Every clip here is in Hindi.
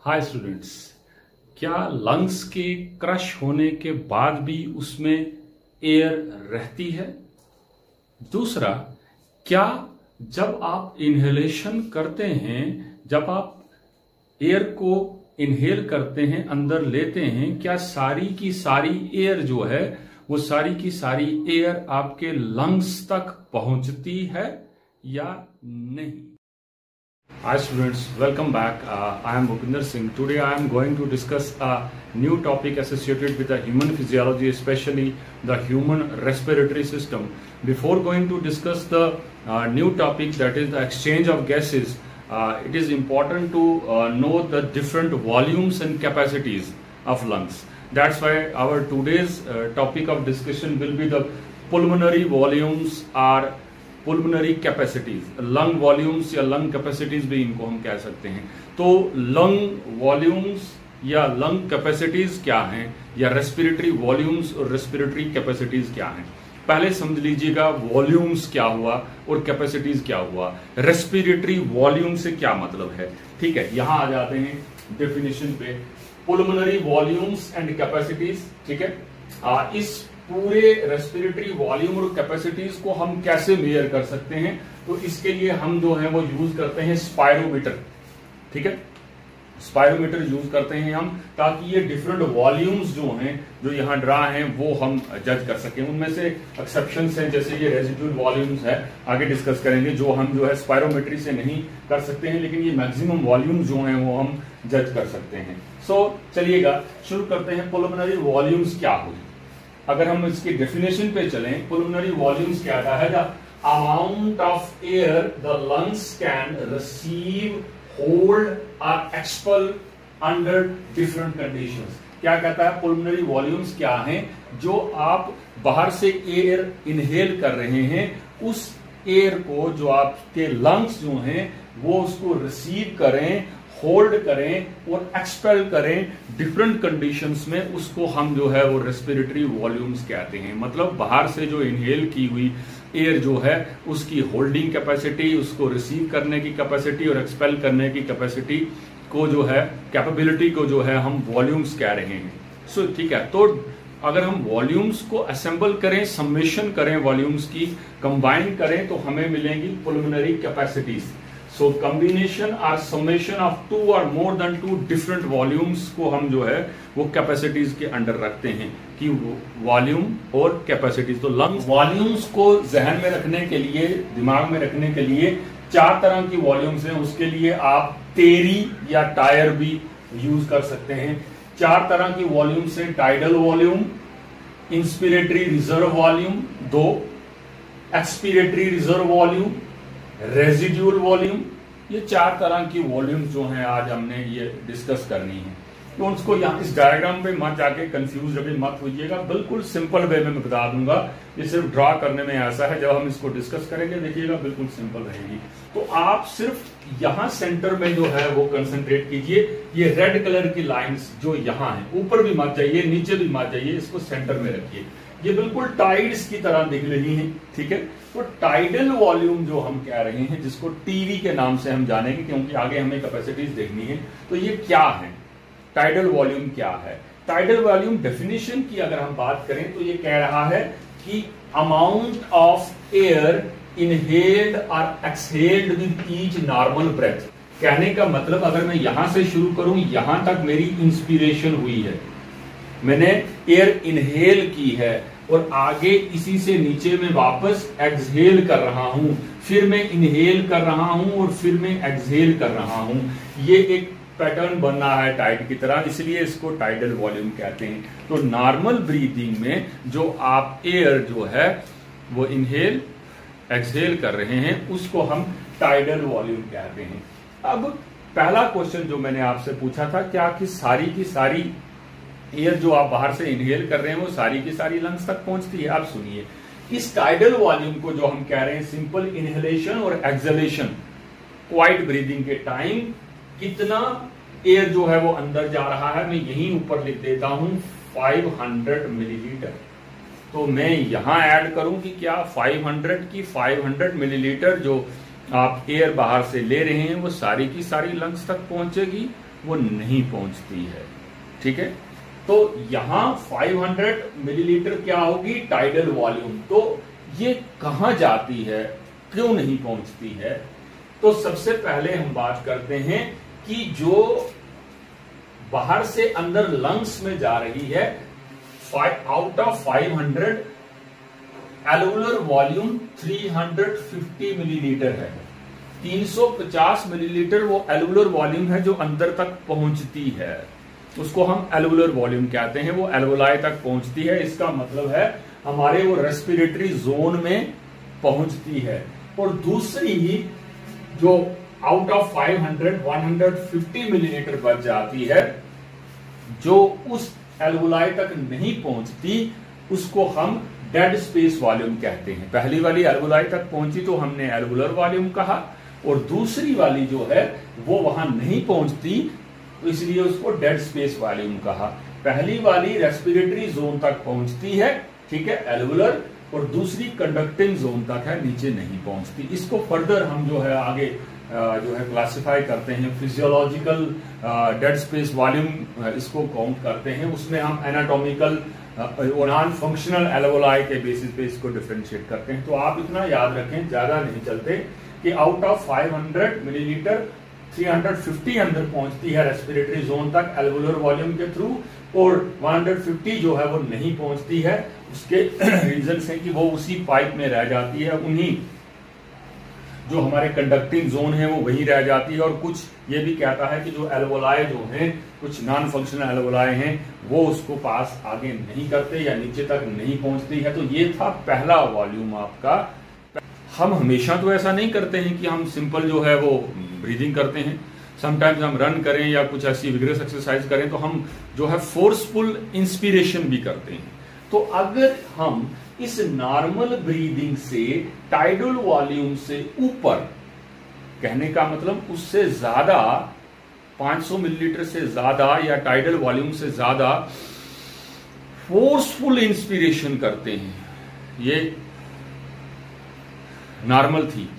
हाय स्टूडेंट्स, क्या लंग्स के क्रश होने के बाद भी उसमें एयर रहती है? दूसरा, क्या जब आप इनहेलेशन करते हैं, जब आप एयर को इनहेल करते हैं, अंदर लेते हैं, क्या सारी की सारी एयर जो है वो सारी की सारी एयर आपके लंग्स तक पहुंचती है या नहीं? Hi students, welcome back. I am Bhupinder Singh. Today I am going to discuss a new topic associated with the human physiology, especially the human respiratory system. Before going to discuss the new topic, that is the exchange of gases, it is important to know the different volumes and capacities of lungs. That's why our today's topic of discussion will be the pulmonary volumes or pulmonary capacities, lung volumes या लंग कैपेसिटीज भी इनको हम कह सकते हैं। तो लंग वॉल्यूम्स या लंग कैपेसिटीज क्या हैं, या रेस्पिरेटरी वॉल्यूम्स और रेस्पिरेटरी कैपेसिटीज क्या हैं। पहले समझ लीजिएगा वॉल्यूम्स क्या हुआ और कैपेसिटीज क्या हुआ। रेस्पिरेटरी वॉल्यूम से क्या मतलब है, ठीक है। यहां आ जाते हैं डेफिनेशन पे। पुल्मोनरी वॉल्यूम्स एंड कैपेसिटीज, ठीक है। इस पूरे रेस्पिरेटरी वॉल्यूम और कैपेसिटीज को हम कैसे मेजर कर सकते हैं, तो इसके लिए हम जो है वो यूज करते हैं स्पायरोमीटर, ठीक है। स्पायरोमीटर यूज करते हैं हम, ताकि ये डिफरेंट वॉल्यूम्स जो हैं, जो यहाँ ड्रा हैं, वो हम जज कर सकें। उनमें से एक्सेप्शंस हैं, जैसे ये रेजिडुअल वॉल्यूम्स है, आगे डिस्कस करेंगे, जो हम जो है स्पायरोमेट्री से नहीं कर सकते हैं, लेकिन ये मैक्सिमम वॉल्यूम्स जो हैं वो हम जज कर सकते हैं। सो चलिएगा शुरू करते हैं। पुल्मोनरी वॉल्यूम्स क्या हुई? अगर हम इसकी डेफिनेशन पे चलें, पुल्मोनरी वॉल्यूम्स क्या है? The amount of air the lungs can receive, hold और एक्सपेल अंडर डिफरेंट कंडीशंस। क्या कहता है? पुल्मोनरी वॉल्यूम्स क्या हैं? जो आप बाहर से एयर इनहेल कर रहे हैं, उस एयर को जो आपके लंग्स जो हैं वो उसको रिसीव करें, होल्ड करें और एक्सपेल करें डिफरेंट कंडीशंस में, उसको हम जो है वो रेस्पिरेटरी वॉल्यूम्स कहते हैं। मतलब बाहर से जो इनहेल की हुई एयर जो है उसकी होल्डिंग कैपेसिटी, उसको रिसीव करने की कैपेसिटी और एक्सपेल करने की कैपेसिटी को जो है, कैपेबिलिटी को जो है हम वॉल्यूम्स कह रहे हैं। सो ठीक है, तो अगर हम वॉल्यूम्स को असेंबल करें, समेशन करें, वॉल्यूम्स की कंबाइन करें, तो हमें मिलेंगी पुल्मोनरी कैपेसिटीज। सो कॉम्बिनेशन और समेशन ऑफ टू और more than two different volumes को हम जो है वो कैपेसिटीज के अंडर रखते हैं, कि वॉल्यूम और कैपेसिटीज। तो लंग वॉल्यूम्स को जहन में रखने के लिए, दिमाग में रखने के लिए 4 तरह की वॉल्यूम्स हैं। उसके लिए आप तेरी या टायर भी यूज कर सकते हैं। 4 तरह की वॉल्यूम्स हैं: tidal volume, inspiratory reserve volume 2, expiratory reserve volume, residual volume. ये 4 तरह की वॉल्यूम जो हैं आज हमने ये डिस्कस करनी है। तो उसको यहाँ इस डायग्राम पे मत जाके कंफ्यूज अभी मत होइएगा, बिल्कुल सिंपल वे में बता दूंगा। ये सिर्फ ड्रा करने में ऐसा है, जब हम इसको डिस्कस करेंगे देखिएगा बिल्कुल सिंपल रहेगी। तो आप सिर्फ यहाँ सेंटर में जो है वो कंसंट्रेट कीजिए। ये रेड कलर की लाइन्स जो यहाँ है, ऊपर भी मत जाइए, नीचे भी मत जाइए, इसको सेंटर में रखिए। ये बिल्कुल टाइड्स की तरह दिख रही हैं, ठीक है। तो टाइडल वॉल्यूम जो हम कह रहे हैं, जिसको टीवी के नाम से हम जानेंगे, क्योंकि आगे हमें कैपेसिटीज देखनी है। तो ये क्या है? टाइडल वॉल्यूम क्या है? टाइडल वॉल्यूम डेफिनेशन की अगर हम बात करें तो ये कह रहा है कि अमाउंट ऑफ एयर इनहेल्ड और exhaled with each normal breath. कहने का मतलब, अगर मैं यहां से शुरू करूं, यहां तक मेरी इंस्पिरेशन हुई है, मैंने एयर इनहेल की है, और आगे इसी से नीचे में वापस एक्सहेल कर रहा हूं, फिर मैं इनहेल कर रहा हूं और फिर मैं एक्सहेल कर रहा हूं। ये एक पैटर्न बन रहा है टाइड की तरह, इसलिए इसको टाइडल वॉल्यूम कहते हैं। तो नॉर्मल ब्रीदिंग में जो आप एयर जो है वो इनहेल एक्सहेल कर रहे हैं, उसको हम टाइडल वॉल्यूम कहते हैं। अब पहला क्वेश्चन जो मैंने आपसे पूछा था, क्या कि सारी की सारी एयर जो आप बाहर से इनहेल कर रहे हैं वो सारी की सारी लंग्स तक पहुंचती है? आप सुनिए, इस टाइडल वॉल्यूम को जो हम कह रहे हैं सिंपल इनहेलेशन और एक्सहेलेशन, क्वाइट ब्रीदिंग के टाइम कितना एयर जो है वो अंदर जा रहा है, मैं यहीं ऊपर लिख देता हूं 500 मिलीलीटर। तो मैं यहां ऐड करूं कि क्या 500 की 500 मिलीलीटर जो आप एयर बाहर से ले रहे हैं वो सारी की सारी लंग्स तक पहुंचेगी, वो नहीं पहुंचती है। ठीक है, तो यहां 500 मिलीलीटर क्या होगी, टाइडल वॉल्यूम। तो ये कहां जाती है, क्यों नहीं पहुंचती है? तो सबसे पहले हम बात करते हैं कि जो बाहर से अंदर लंग्स में जा रही है, out of 500 alveolar volume 350 millilitre है। 350 मिलीलीटर वो एल्वुलर वॉल्यूम है जो अंदर तक पहुंचती है, उसको हम एल्वुलर वॉल्यूम कहते हैं। वो एल्वुलाई तक पहुंचती है, इसका मतलब है हमारे वो रेस्पिरेटरी जोन में पहुंचती है। और दूसरी ही जो आउट ऑफ 500 150 मिलीलीटर बच जाती है, जो उस एल्वुलाई तक नहीं पहुंचती, उसको हम डेड स्पेस वॉल्यूम कहते हैं। पहली वाली एल्वुलाई तक पहुंची तो हमने एल्वुलर वॉल्यूम कहा, और दूसरी वाली जो है वो वहां नहीं पहुंचती, तो इसलिए उसको डेड स्पेस वॉल्यूम कहा। पहली वाली रेस्पिरेटरी जोन तक पहुंचती है, ठीक है, एल्वुलर, और दूसरी कंडक्टिंग जोन तक है, नीचे नहीं पहुंचती। इसको फर्दर हम जो है आगे जो है क्लासिफाई करते हैं, फिजियोलॉजिकल डेड स्पेस वॉल्यूम इसको काउंट करते हैं। उसमें हम एनाटॉमिकल और नॉन फंक्शनल एल्वुलाई के बेसिस पे इसको डिफरेंशिएट करते हैं। तो आप इतना याद रखें, ज्यादा नहीं चलते, कि आउट ऑफ 500 मिलीलीटर 350 अंदर पहुंचती है रेस्पिरेटरी जोन तक एल्वुलर वॉल्यूम के थ्रू, और 150 जो है वो नहीं पहुंचती है। उसके रीजन है कि वो उसी पाइप में रह जाती है, उन्हीं जो हमारे कंडक्टिंग जोन है वो वही रह जाती है। और कुछ ये भी कहता है कि जो एल्वुलाई जो हैं, कुछ नॉन फंक्शनल एल्वुलाई हैं, वो उसको पास आगे नहीं करते या नीचे तक नहीं पहुंचती है। तो ये था पहला वॉल्यूम आपका। हम हमेशा तो ऐसा नहीं करते हैं कि हम सिंपल जो है वो ब्रीदिंग करते हैं। समटाइम्स हम रन करें या कुछ ऐसी विग्रेस एक्सरसाइज करें तो हम जो है फोर्सफुल इंस्पिरेशन भी करते हैं। तो अगर हम इस नॉर्मल ब्रीदिंग से टाइडल वॉल्यूम से ऊपर, कहने का मतलब उससे ज्यादा, 500 मिलीलीटर से ज्यादा या टाइडल वॉल्यूम से ज्यादा फोर्सफुल इंस्पिरेशन करते हैं, ये नॉर्मल थी,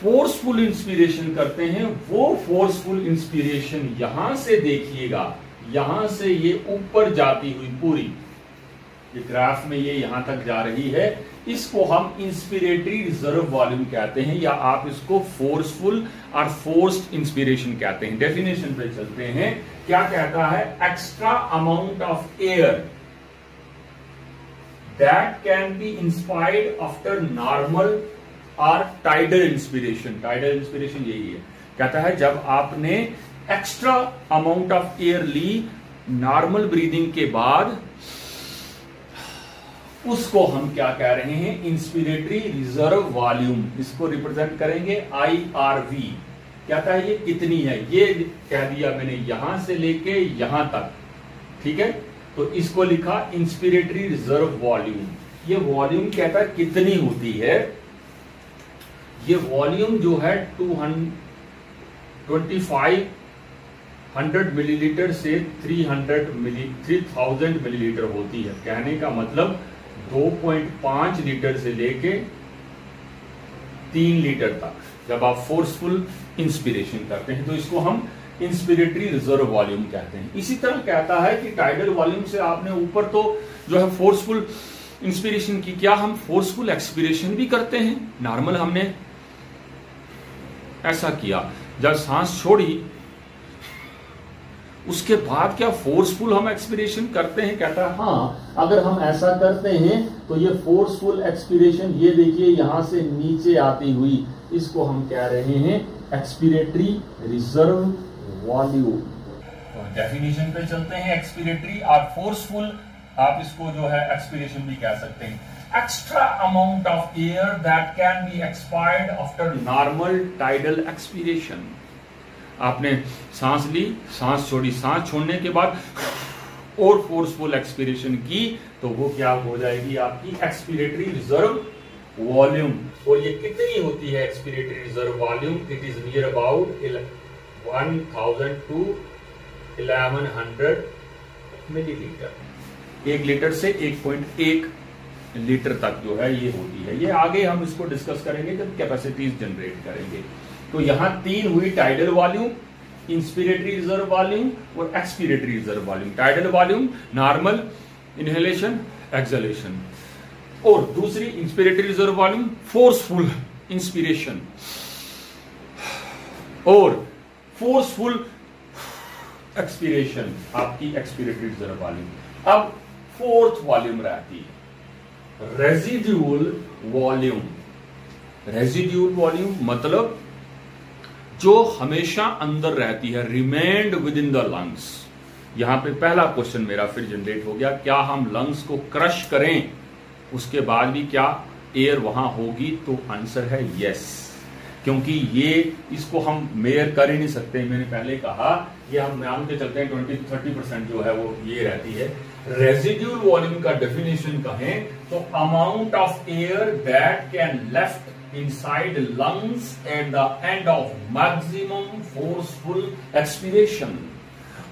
फोर्सफुल इंस्पिरेशन करते हैं, वो फोर्सफुल इंस्पिरेशन यहां से देखिएगा, यहां से ये ऊपर जाती हुई पूरी, ये ग्राफ में ये यहां तक जा रही है, इसको हम इंस्पिरेटरी रिजर्व वॉल्यूम कहते हैं, या आप इसको फोर्सफुल और फोर्स्ड इंस्पिरेशन कहते हैं। डेफिनेशन पे चलते हैं, क्या कहता है, extra amount of air that can be inspired after normal or tidal inspiration। tidal inspiration यही है, कहता है जब आपने एक्स्ट्रा अमाउंट ऑफ एयर ली नॉर्मल ब्रीदिंग के बाद, उसको हम क्या कह रहे हैं, इंस्पिरेटरी रिजर्व वॉल्यूम। इसको रिप्रेजेंट करेंगे IRV। कहता है ये कितनी है, ये कह दिया मैंने, यहां से लेके यहां तक, ठीक है। तो इसको लिखा इंस्पिरेटरी रिजर्व वॉल्यूम। ये वॉल्यूम कहता है कितनी होती है, ये वॉल्यूम जो है 2500 मिलीलीटर से 3000 मिलीलीटर होती है। कहने का मतलब 2.5 लीटर से लेके 3 लीटर तक जब आप फोर्सफुल इंस्पिरेशन करते हैं, तो इसको हम इंस्पिरेटरी रिजर्व वॉल्यूम कहते हैं। इसी तरह कहता है कि टाइडल वॉल्यूम से आपने ऊपर तो जो है फोर्सफुल इंस्पिरेशन की, क्या हम फोर्सफुल एक्सपिरेशन भी करते हैं? नॉर्मल हमने ऐसा किया, जब सांस छोड़ी उसके बाद क्या फोर्सफुल हम एक्सपिरेशन करते हैं? कहता है हाँ, अगर हम ऐसा करते हैं तो ये फोर्सफुल एक्सपिरेशन, ये देखिए यहां से नीचे आती हुई, इसको हम कह रहे हैं एक्सपिरेटरी रिजर्व वॉल्यूम। तो डेफिनेशन पे चलते हैं, एक्सपिरेटरी और फोर्सफुल, आप इसको जो है एक्सपिरेशन भी कह सकते हैं। Extra amount of air that can be expired after normal tidal expiration. आपने सांस ली, सांस छोड़ी, सांस छोड़ने के बाद और फोर्सफुल एक्सपिरेशन की, तो वो क्या हो जाएगी, आपकी एक्सपिरेटरी रिजर्व वॉल्यूम। और ये कितनी होती है expiratory reserve volume? It is near about 1000 to 1100 millilitre. 1 litre से 1.1 लीटर तक जो है ये होती है। ये आगे हम इसको डिस्कस करेंगे जब कैपेसिटीज जनरेट करेंगे। तो यहां 3 हुई tidal volume, inspiratory reserve volume और expiratory reserve volume. Tidal volume normal inhalation exhalation, और दूसरी inspiratory reserve volume forceful inspiration और फोर्सफुल एक्सपिरेशन, आपकी एक्सपिरेटरी रिजर्व वॉल्यूम। अब फोर्थ वॉल्यूम रहती है रेजिड्यूल वॉल्यूम। रेजिड्यूल वॉल्यूम मतलब जो हमेशा अंदर रहती है, remained with in the lungs. यहां पे पहला क्वेश्चन मेरा फिर जनरेट हो गया, क्या हम लंग्स को क्रश करें उसके बाद भी क्या एयर वहां होगी? तो आंसर है यस, क्योंकि ये इसको हम मेयर कर ही नहीं सकते। मैंने पहले कहा ये हम मान के चलते हैं 20-30% जो है वो ये रहती है। रेजिड्यूल वॉल्यूम का डेफिनेशन कहें तो amount of air that can left inside lungs at the end of maximum forceful expiration.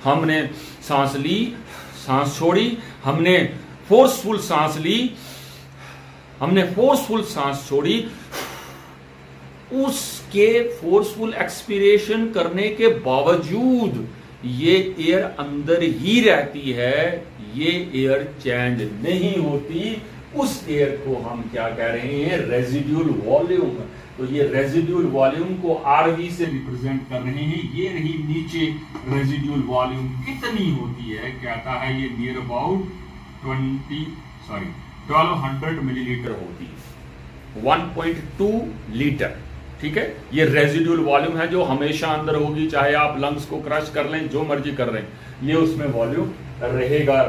हमने सांस ली, सांस छोड़ी, हमने फोर्सफुल सांस ली, हमने फोर्सफुल सांस छोड़ी, उसके फोर्सफुल एक्सपिरेशन करने के बावजूद ये एयर अंदर ही रहती है, ये एयर चेंज नहीं होती। उस एयर को हम क्या कह रहे हैं? Residual volume. तो ये रेजिड्यूल वॉल्यूम को आरवी से रिप्रेजेंट कर रहे हैं। ये रही नीचे रेजिड्यूल वॉल्यूम कितनी होती है, कहता है ये नियर अबाउट 1200 मिलीलीटर होती है, 1.2 लीटर। ठीक है, ये रेजिड्यूल वॉल्यूम है जो हमेशा अंदर होगी, चाहे आप लंग्स को क्रश कर लें, जो मर्जी कर लें, ये उसमें वॉल्यूम रहेगा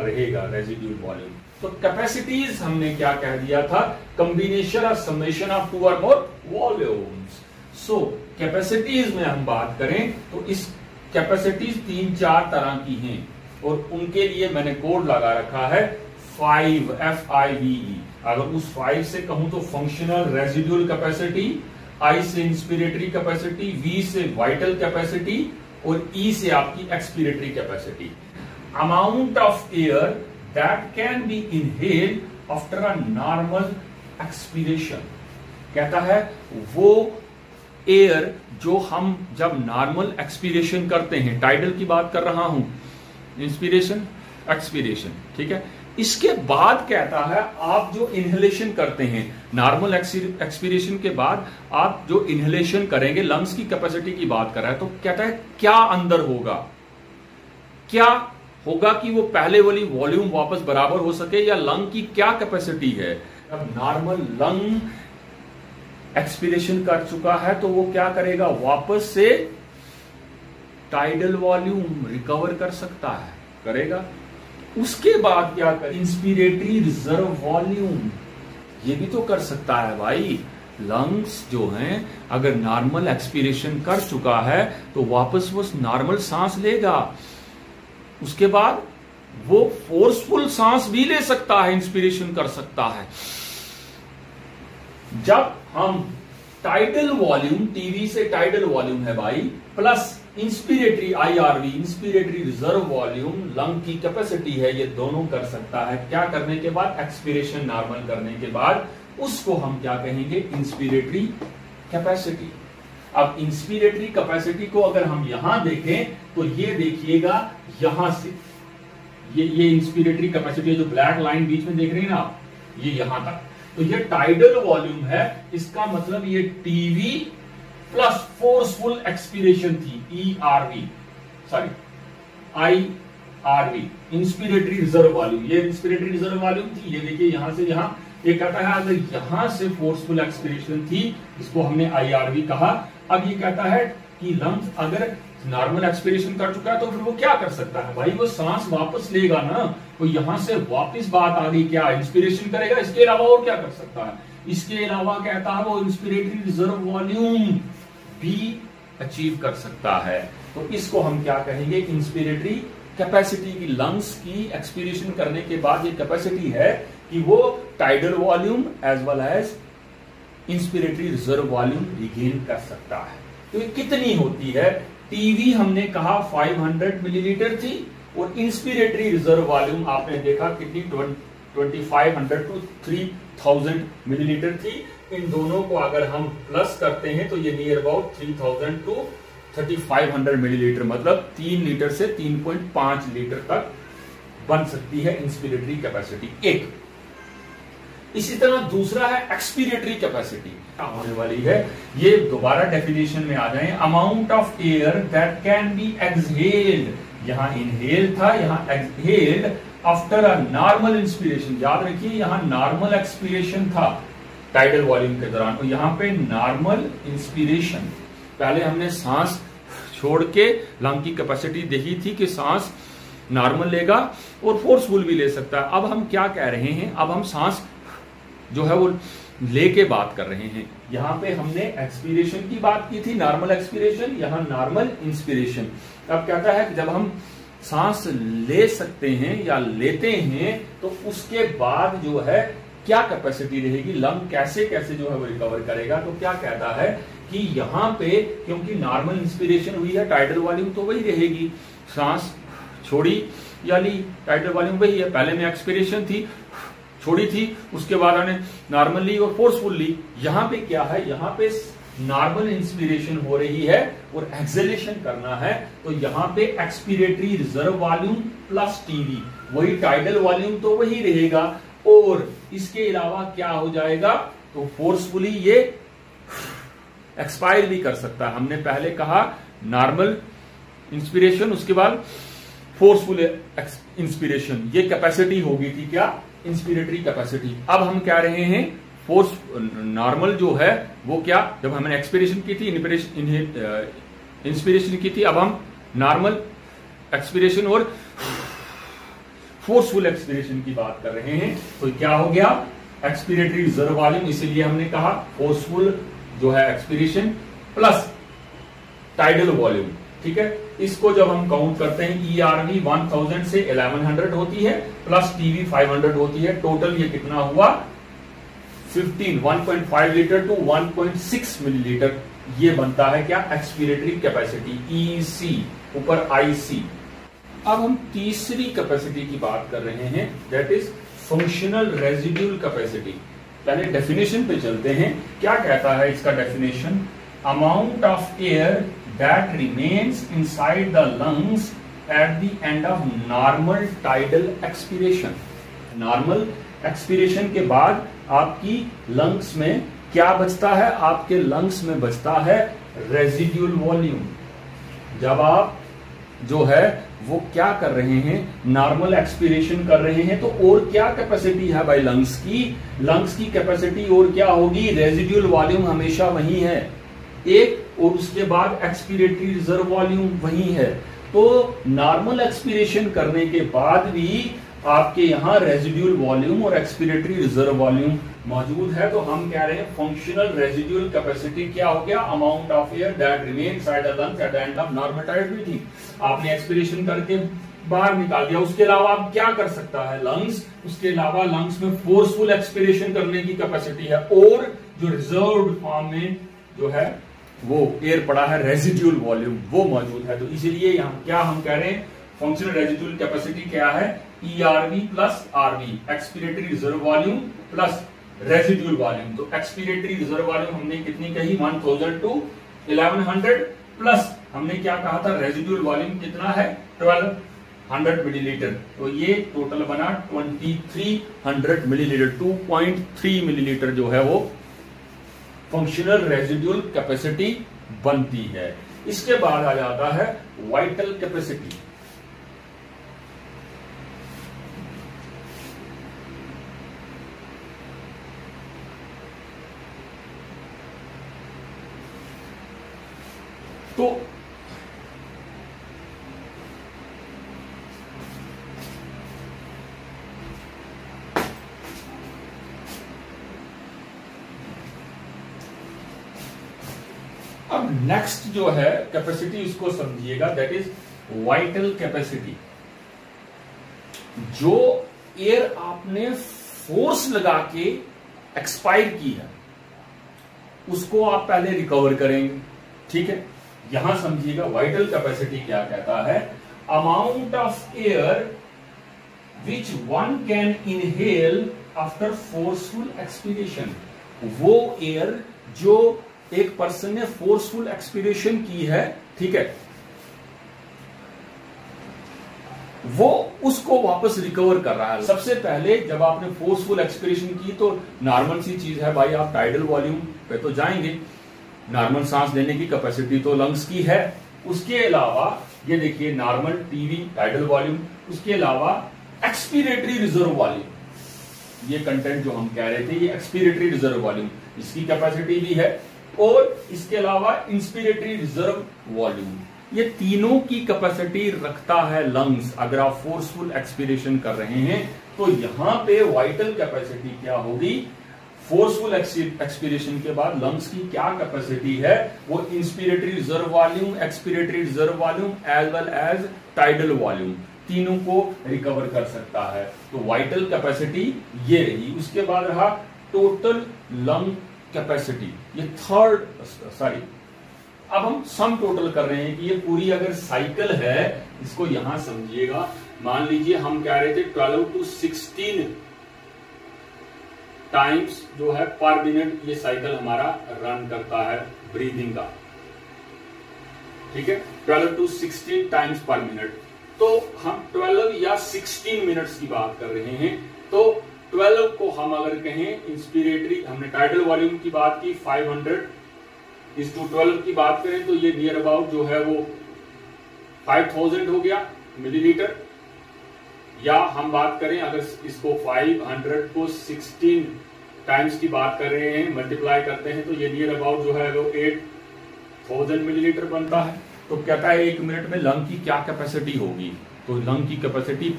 रेजिड्यूल वॉल्यूम। तो कैपेसिटीज हमने क्या कह दिया था? कॉम्बिनेशन और समेशन ऑफ टू और मोर वॉल्यूम्स। सो कैपेसिटीज में हम बात करें तो इस कैपेसिटीज 3-4 तरह की हैं और उनके लिए मैंने कोड लगा रखा है 5 FIVE। अगर उस 5 से कहूं तो फंक्शनल रेजिड्यूल कैपेसिटी, I से इंस्पिरेटरी कैपेसिटी, V से वाइटल कैपेसिटी और E से आपकी expiratory capacity. Amount of air that can be inhaled after a normal expiration, कहता है वो एयर जो हम जब नॉर्मल एक्सपिरेशन करते हैं, टाइडल की बात कर रहा हूं, इंस्पिरेशन एक्सपिरेशन, ठीक है। इसके बाद कहता है आप जो इनहेलेशन करते हैं, नॉर्मल एक्सपिरेशन के बाद आप जो इनहेलेशन करेंगे, लंग्स की कैपेसिटी की बात कर रहा है, तो कहता है क्या अंदर होगा, क्या होगा कि वो पहले वाली वॉल्यूम वापस बराबर हो सके, या लंग की क्या कैपेसिटी है। अब नॉर्मल लंग एक्सपिरेशन कर चुका है तो वो क्या करेगा, वापस से टाइडल वॉल्यूम रिकवर कर सकता है, करेगा। उसके बाद क्या कर, इंस्पिरेटरी रिजर्व वॉल्यूम ये भी तो कर सकता है भाई। लंग्स जो हैं अगर नॉर्मल एक्सपिरेशन कर चुका है तो वापस वो नॉर्मल सांस लेगा, उसके बाद वो फोर्सफुल सांस भी ले सकता है, इंस्पिरेशन कर सकता है। जब हम टाइडल वॉल्यूम, टीवी से टाइडल वॉल्यूम है भाई, plus inspiratory IRV, inspiratory reserve volume, lung की कैपेसिटी है, ये दोनों कर सकता है। क्या करने के बाद, एक्सपिरेशन नॉर्मल करने के बाद, उसको हम क्या कहेंगे, इंस्पिरेटरी कैपेसिटी। अब इंस्पिरेटरी कैपेसिटी को अगर हम यहां देखें तो ये देखिएगा, यहां से ये इंस्पिरेटरी कैपेसिटी, जो ब्लैक लाइन बीच में देख रहे हैं ना आप, ये यहां तक, तो ये टाइडल वॉल्यूम है। इसका मतलब ये टीवी प्लस फोर्सफुल एक्सपिरेशन थी, ERV, sorry IRV, inspiratory reserve volume. ये इंस्पिरेटरी रिजर्व वॉल्यूम थी, ये देखिए यहां से यहां, ये कहता है अगर यहां से फोर्सफुल एक्सपिरेशन थी, इसको हमने IRV कहा। अब ये कहता है कि लंग्स अगर नॉर्मल एक्सपिरेशन कर चुका है तो फिर वो क्या कर सकता है भाई, वो सांस वापस लेगा ना, तो यहां से वापस बात आ गई, क्या इंस्पिरेशन करेगा, इसके अलावा और क्या कर सकता है। इसके अलावा कहता है वो इंस्पिरेटरी रिजर्व वॉल्यूम भी अचीव कर सकता है। तो इसको हम क्या कहेंगे, इंस्पिरेटरी कैपेसिटी की, लंग्स की एक्सपिरेशन करने के बाद ये कैपेसिटी है कि वो tidal volume as well as inspiratory reserve volume regain कर सकता है। तो ये कितनी होती है, टीवी हमने कहा 500 मिलीलीटर थी और इंस्पिरेटरी रिजर्व वॉल्यूम आपने देखा कितनी, 2500 to 3000 मिलीलीटर थी। इन दोनों को अगर हम प्लस करते हैं तो ये नियर अबाउट 3000 to 3500 मिलीलीटर, मतलब 3 लीटर से 3.5 लीटर तक बन सकती है इंस्पिरेटरी कैपेसिटी एक। इसी तरह दूसरा है एक्सपीरेटरी कैपेसिटी, होने वाली है ये, दोबारा डेफिनेशन में आ जाए, amount of air that can be exhaled, यहां इनहेल था, यहां exhaled after a normal inspiration. याद रखिए यहां नॉर्मल एक्सपीरेशन था टाइडल वॉल्यूम के दौरान, और यहां पे नॉर्मल इंस्पिरेशन, पहले हमने सांस छोड़ के लंग की कैपेसिटी देखी थी कि सांस नॉर्मल लेगा और फोर्सफुल भी ले सकता है। अब हम क्या कह रहे हैं, अब हम सांस जो है वो लेके बात कर रहे हैं। यहां पे हमने एक्सपीरेशन की बात की थी, नॉर्मल एक्सपीरेशन, यहां नॉर्मल इंस्पिरेशन। अब कहता है कि जब हम सांस ले सकते हैं या लेते हैं तो उसके बाद जो है क्या कैपेसिटी रहेगी, लंग कैसे कैसे जो है वो रिकवर करेगा। तो क्या कहता है कि यहां पे क्योंकि नॉर्मल इंस्पिरेशन हुई है, टाइडल वॉल्यूम तो वही रहेगी, सांस छोड़ी या ली, टाइडल वॉल्यूम वही है, पहले में एक्सपीरेशन थी, छोड़ी थी, उसके बाद हमने नॉर्मल ली और फोर्सफुल ली। यहां पे क्या है, यहां पे नॉर्मल इंस्पिरेशन हो रही है और एक्सेलेशन करना है, तो यहां पे expiratory reserve volume plus TV, वही टाइडल वॉल्यूम तो वही रहेगा, और इसके अलावा क्या हो जाएगा, तो फोर्सफुली ये एक्सपायर भी कर सकता है। हमने पहले कहा नॉर्मल इंस्पिरेशन, उसके बाद फोर्सफुल इंस्पिरेशन, ये कैपेसिटी होगी थी क्या, इंस्पिरेटरी कैपेसिटी। अब हम क्या रहे हैं, फोर्स नॉर्मल जो है वो क्या, जब हमने एक्सपिरेशन की थी, इंस्पिरेशन की थी, अब हम नॉर्मल एक्सपिरेशन और फोर्सफुल एक्सपिरेशन की बात कर रहे हैं। तो क्या हो गया, एक्सपिरेटरी रिजर्व वॉल्यूम, इसीलिए हमने कहा फोर्सफुल जो है एक्सपिरेशन प्लस टाइडल वॉल्यूम, ठीक है। इसको जब हम काउंट करते हैं, ERV 1000 से 1100 होती है, प्लस TV 500 होती है, टोटल ये कितना हुआ 15, 1.5 लीटर टू 1.6 मिलीलीटर, ये बनता है क्या, एक्सपीरेटरी कैपेसिटी EC ऊपर IC। अब हम तीसरी कैपेसिटी की बात कर रहे हैं, that is functional residual capacity. पहले डेफिनेशन पे चलते हैं, क्या कहता है इसका definition, amount of air that remains inside the lungs at the end of normal tidal expiration। Normal expiration के बाद आपकी लंग्स में क्या बचता है, आपके लंग्स में बचता है रेजिड्यूल वॉल्यूम। जब आप जो है वो क्या कर रहे हैं, नॉर्मल एक्सपीरेशन कर रहे हैं, तो और क्या कैपेसिटी है भाई लंग्स की कैपेसिटी और क्या होगी, रेजिड्यूल वॉल्यूम हमेशा वही है एक, और उसके बाद एक्सपीरेटरी रिजर्व वॉल्यूम वही है। तो नॉर्मल एक्सपीरेशन करने के बाद भी आपके यहां रेजिड्यूल वॉल्यूम और एक्सपीरेटरी रिजर्व वॉल्यूम मौजूद है। तो हम कह रहे हैं फंक्शनल रेजिड्यूल कैपेसिटी क्या हो गया, amount of air that remain inside the lungs at the end of normal tidal. ठीक, आपने एक्सपीरेशन करके बाहर निकाल दिया, उसके अलावा आप क्या कर सकता है लंग्स, उसके अलावा लंग्स में फोर्सफुल एक्सपीरेशन करने की कैपेसिटी है, और जो रिजर्व्ड फॉर्म में जो है वो एयर पड़ा है रेजिड्यूल वॉल्यूम वो मौजूद है। तो इसीलिए यहां क्या हम कह रहे हैं, फंक्शनल रेजिड्यूल कैपेसिटी क्या है, ERV plus RV, expiratory reserve volume plus residual volume. तो एक्सपीरेटरी रिजर्व वॉल्यूम हमने कितनी कही, 1000 टू 1100, प्लस हमने क्या कहा था, रेजिड्यूल वॉल्यूम कितना है 1200 मिलीलीटर। तो ये टोटल बना 2300 मिलीलीटर, 2.3 मिलीलीटर जो है वो फंक्शनल रेजिड्यूल कैपेसिटी बनती है। इसके बाद आ जाता है वाइटल कैपेसिटी। तो अब नेक्स्ट जो है कैपेसिटी, उसको समझिएगा, दैट इज वाइटल कैपेसिटी। जो एयर आपने फोर्स लगा के एक्सपायर की है उसको आप पहले रिकवर करेंगे, ठीक है। यहां समझिएगा वाइटल कैपेसिटी क्या कहता है, amount of air which one can inhale after forceful expiration. वो एयर जो एक पर्सन ने फोर्सफुल एक्सपीरेशन की है, ठीक है, वो उसको वापस रिकवर कर रहा है। सबसे पहले जब आपने फोर्सफुल एक्सपीरेशन की तो नॉर्मल सी चीज है भाई, आप टाइडल वॉल्यूम पे तो जाएंगे, नॉर्मल सांस लेने की कैपेसिटी तो लंग्स की है। उसके अलावा ये देखिए नॉर्मल टीवी टाइडल वॉल्यूम, उसके अलावा एक्सपीरेटरी रिजर्व वॉल्यूम, ये कंटेंट जो हम कह रहे थे ये एक्सपीरेटरी रिजर्व वॉल्यूम, इसकी कैपेसिटी भी है, और इसके अलावा इंस्पिरेटरी रिजर्व वॉल्यूम, ये तीनों की कैपेसिटी रखता है लंग्स। अगर आप फोर्सफुल एक्सपीरेशन कर रहे हैं तो यहां पे वाइटल कैपेसिटी क्या होगी, फोर्सफुल एक्सपीरेशन के बाद लंग्स की क्या कैपेसिटी है, वो inspiratory reserve volume, expiratory reserve volume as well as tidal volume, तीनों को रिकवर कर सकता है। तो वाइटल कैपेसिटी ये रही। उसके बाद रहा टोटल लंग कैपेसिटी, ये थर्ड, सॉरी अब हम सम टोटल कर रहे हैं कि ये पूरी अगर साइकिल है, इसको यहां समझिएगा। मान लीजिए हम कह रहे थे 12 to 16 टाइम्स जो है पर मिनट ये साइकिल हमारा रन करता है ब्रीदिंग का, ठीक है, 12 to 16 टाइम्स पर मिनट। तो हम 12 या 16 मिनट्स की बात कर रहे हैं। तो 12 को हम अगर कहें इंस्पिरेटरी, हमने टाइडल वॉल्यूम की बात की 500/12 की बात करें तो ये नियर अबाउट जो है वो 5000 हो गया मिलीलीटर। या हम बात करें अगर इसको 500 को 16 टाइम्स की बात कर रहे हैं, मल्टीप्लाई करते हैं तो ये नियर अबाउट जो है वो 8000 मिलीलीटर बनता है। तो कहता है 1 मिनट में लंग की क्या कैपेसिटी होगी, तो लंग की कैपेसिटी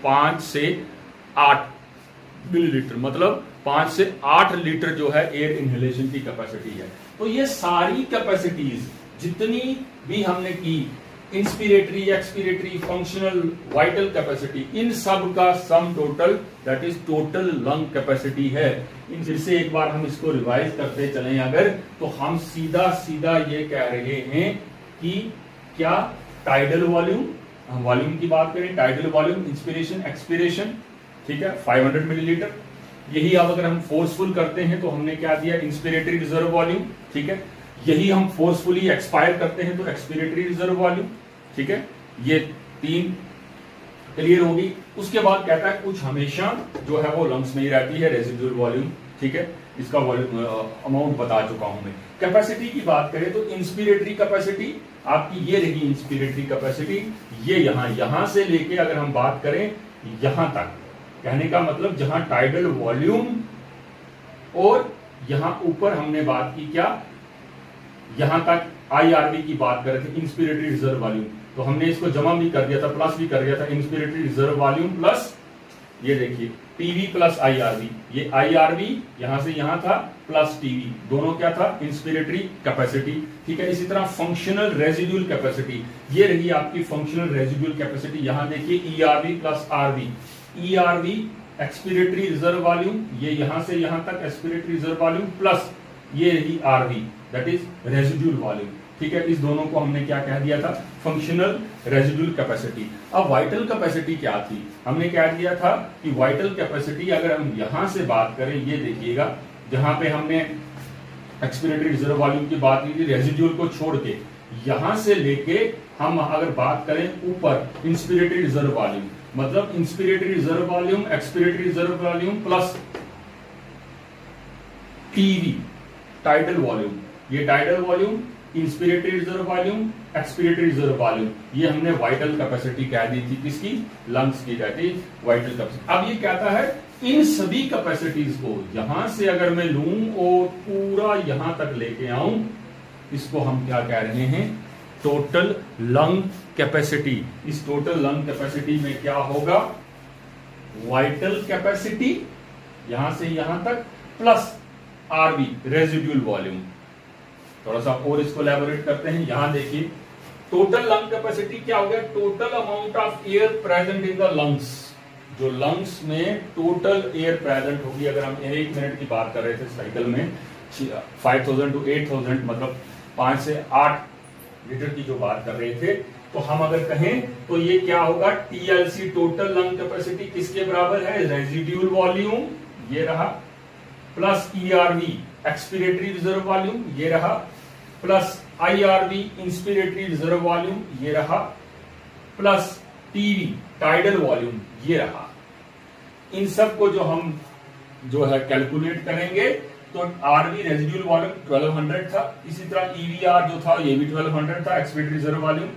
5 से 8 मिलीलीटर, मतलब 5 से 8 लीटर जो है एयर इनहेलेशन की कैपेसिटी है। तो ये सारी कैपेसिटीज जितनी भी हमने की, inspiratory, expiratory, functional, vital capacity, इन सब का sum total that is total lung capacity है। इन फिर से एक बार हम इसको रिवाइज करते चलें अगर, तो हम सीधा सीधा ये कह रहे हैं कि क्या टाइडल वॉल्यूम, हम वॉल्यूम की बात करें, टाइडल वॉल्यूम, इंस्पिरेशन, एक्सपिरेशन, ठीक है, 500 मिलीलीटर। यही अब अगर हम फोर्सफुल करते हैं तो हमने क्या दिया, इंस्पिरेटरी रिजर्व वॉल्यूम, ठीक है। यही हम फोर्सफुली एक्सपायर करते हैं तो एक्सपिरेटरी रिजर्व वॉल्यूम, ठीक है। ये 3 क्लियर होगी। उसके बाद कहता है कुछ हमेशा जो है वो लंग्स में ही रहती है, रेजिडुअल वॉल्यूम, ठीक है। इसका वॉल्यूम अमाउंट बता चुका हूं मैं। कैपेसिटी की बात करें तो इंस्पिरेटरी कैपेसिटी आपकी ये रही, इंस्पिरेटरी कैपेसिटी ये यहां से लेके अगर हम बात करें यहां तक, कहने का मतलब जहां टाइडल वॉल्यूम और यहां ऊपर हमने बात की क्या, यहां तक आईआरवी की बात कर रहे थे, इंस्पिरेटरी रिजर्व वॉल्यूम। तो हमने इसको जमा भी कर दिया था, प्लस भी कर दिया था, इंस्पिरेटरी रिजर्व वॉल्यूम प्लस ये देखिए टीवी प्लस आईआरवी, ये आईआरवी यहां से यहां था प्लस टीवी, दोनों क्या था, इंस्पिरेटरी कैपेसिटी, ठीक है। इसी तरह फंक्शनल रेजिड्यूल कैपेसिटी, ये रही आपकी फंक्शनल रेजिड्यूल कैपेसिटी। यहां देखिए ERV plus RV, ERV expiratory reserve volume, ये यहां से यहां तक एक्सपिरेटरी रिजर्व वॉल्यूम प्लस ये रही RV that is residual volume, ठीक है। इस दोनों को हमने क्या कह दिया था, फंक्शनल रेजिड्यूल कैपेसिटी। अब वाइटल कैपेसिटी क्या थी, हमने क्या दिया था कि वाइटल कैपेसिटी अगर हम यहां से बात करें, ये देखिएगा जहां पे हमने एक्सपिरेटरी रिजर्व वॉल्यूम की बात की थी रेजिड्यूल को छोड़ के, यहां से लेके हम अगर बात करें ऊपर इंस्पिरेटरी रिजर्व वॉल्यूम, मतलब inspiratory reserve volume, expiratory reserve volume plus TV tidal volume, ये tidal volume, inspiratory reserve volume, expiratory reserve volume, ये हमने वाइटल कैपेसिटी कह दी थी, किसकी, लंग्स की रहती वाइटल कैपेसिटी। अब ये कहता है इन सभी कैपेसिटीज को यहां से अगर मैं लूं और पूरा यहां तक लेके आऊं, इसको हम क्या कह रहे हैं, टोटल लंग कैपेसिटी। इस टोटल लंग कैपेसिटी में क्या होगा, वाइटल कैपेसिटी यहां से यहां तक प्लस आरबी रेजिड्यूल वॉल्यूम। थोड़ा सा और इसको एलैबोरेट करते हैं। यहां देखिए टोटल लंग कैपेसिटी क्या हो गया, total amount of air present in the lungs, जो लंग्स में टोटल एयर प्रेजेंट होगी। अगर हम 1 मिनट की बात कर रहे थे साइकिल में 5000 to 8000, मतलब 5 से 8 लीटर की जो बात कर रहे थे, तो हम अगर कहें तो ये क्या होगा, टीएलसी टोटल लंग कैपेसिटी किसके बराबर है, रेजिड्यूल वॉल्यूम ये रहा plus ERV expiratory reserve volume ये रहा, plus IRV inspiratory reserve volume ये रहा, प्लस TV टाइडल वॉल्यूम ये रहा। इन सब को जो हम जो है कैलकुलेट करेंगे तो RV रेजिडुअल वॉल्यूम 1200 था, इसी तरह EVR जो था ये भी 1200 था, एक्सपीरेटरी रिजर्व वॉल्यूम,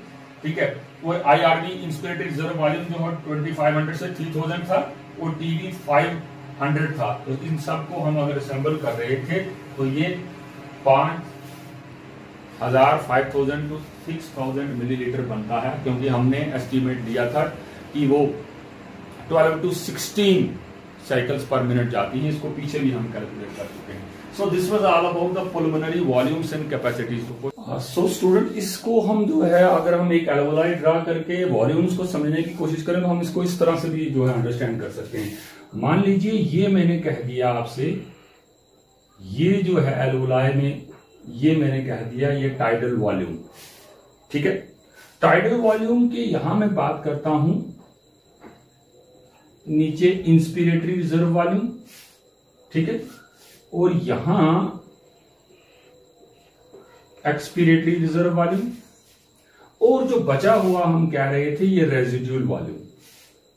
ठीक है। वो IRV इंस्पिरेटरी रिजर्व वॉल्यूम जो है 2500 से 3000 था, वो TV 500 था। तो इन सब को हम अगर असेंबल कर रहे थे तो ये 5000 टू 6000 मिलीलीटर बनता है, क्योंकि हमने एस्टिमेट दिया था कि वो 12 टू 16 साइकिल्स पर मिनट जाती है। इसको पीछे भी हम कैलकुलेट कर चुके हैं। So this was all about the pulmonary volumes and capacities. सो स्टूडेंट, इसको हम जो है अगर हम एक एल्वोलाई ड्रा करके वॉल्यूम्स को समझने की कोशिश करें तो हम इसको इस तरह से भी जो है अंडरस्टैंड कर सकते हैं। मान लीजिए ये मैंने कह दिया आपसे, ये जो है एल्वोलाई में ये मैंने कह दिया ये टाइडल वॉल्यूम, ठीक है। टाइडल वॉल्यूम की यहां मैं बात करता हूं, नीचे इंस्पिरेटरी रिजर्व वॉल्यूम, ठीक है, और यहां एक्सपीरेटरी रिजर्व वॉल्यूम, और जो बचा हुआ हम कह रहे थे ये रेजिडुअल वॉल्यूम,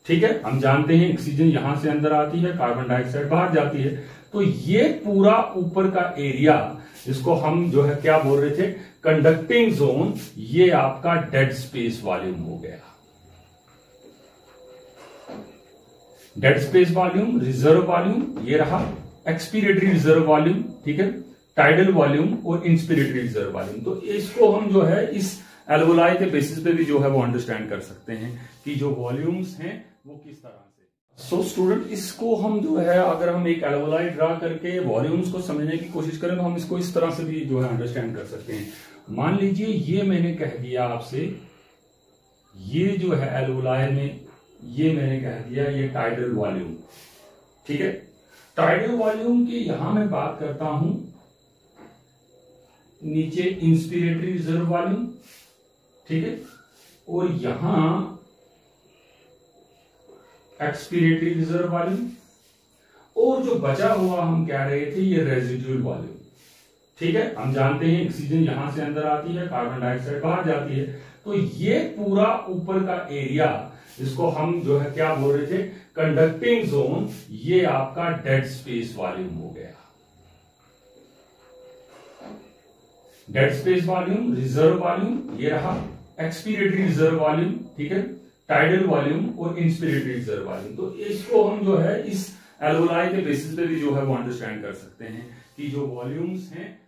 ठीक है। हम जानते हैं ऑक्सीजन यहां से अंदर आती है, कार्बन डाइऑक्साइड बाहर जाती है, तो ये पूरा ऊपर का एरिया जिसको हम जो है क्या बोल रहे थे, कंडक्टिंग जोन, ये आपका डेड स्पेस वॉल्यूम हो गया। Dead space volume, reserve volume ये रहा, एक्सपीरेटरी रिजर्व वॉल्यूम, ठीक है, टाइडल वॉल्यूम और इंस्पिरेटरी रिजर्व वॉल्यूम। तो इसको हम जो है इस एल्वोलाई के बेसिस पे भी जो है वो अंडरस्टैंड कर सकते हैं कि जो वॉल्यूम्स हैं वो किस तरह से। सो स्टूडेंट, इसको हम जो है अगर हम एक एल्वोलाई ड्रा करके वॉल्यूम्स को समझने की कोशिश करें तो हम इसको इस तरह से भी जो है अंडरस्टैंड कर सकते हैं। मान लीजिए ये मैंने कह दिया आपसे, ये जो है एल्वोलाई में ये मैंने कह दिया ये टाइडल वॉल्यूम, ठीक है। टाइडल वॉल्यूम की यहां मैं बात करता हूं, नीचे इंस्पिरेटरी रिजर्व वॉल्यूम, ठीक है, और यहां एक्सपीरेटरी रिजर्व वॉल्यूम, और जो बचा हुआ हम कह रहे थे ये रेजिडुअल वॉल्यूम, ठीक है। हम जानते हैं ऑक्सीजन यहां से अंदर आती है, कार्बन डाइऑक्साइड बाहर जाती है, तो ये पूरा ऊपर का एरिया जिसको हम जो है क्या बोल रहे थे, कंडक्टिंग जोन, ये आपका डेड स्पेस वॉल्यूम हो गया। Dead space volume, reserve volume ये रहा, एक्सपीरेटरी रिजर्व वॉल्यूम, ठीक है, टाइडल वॉल्यूम और इंस्पिरेटरी रिजर्व वॉल्यूम। तो इसको हम जो है इस एल्वोलाई के बेसिस पे भी जो है वो अंडरस्टैंड कर सकते हैं कि जो वॉल्यूम्स हैं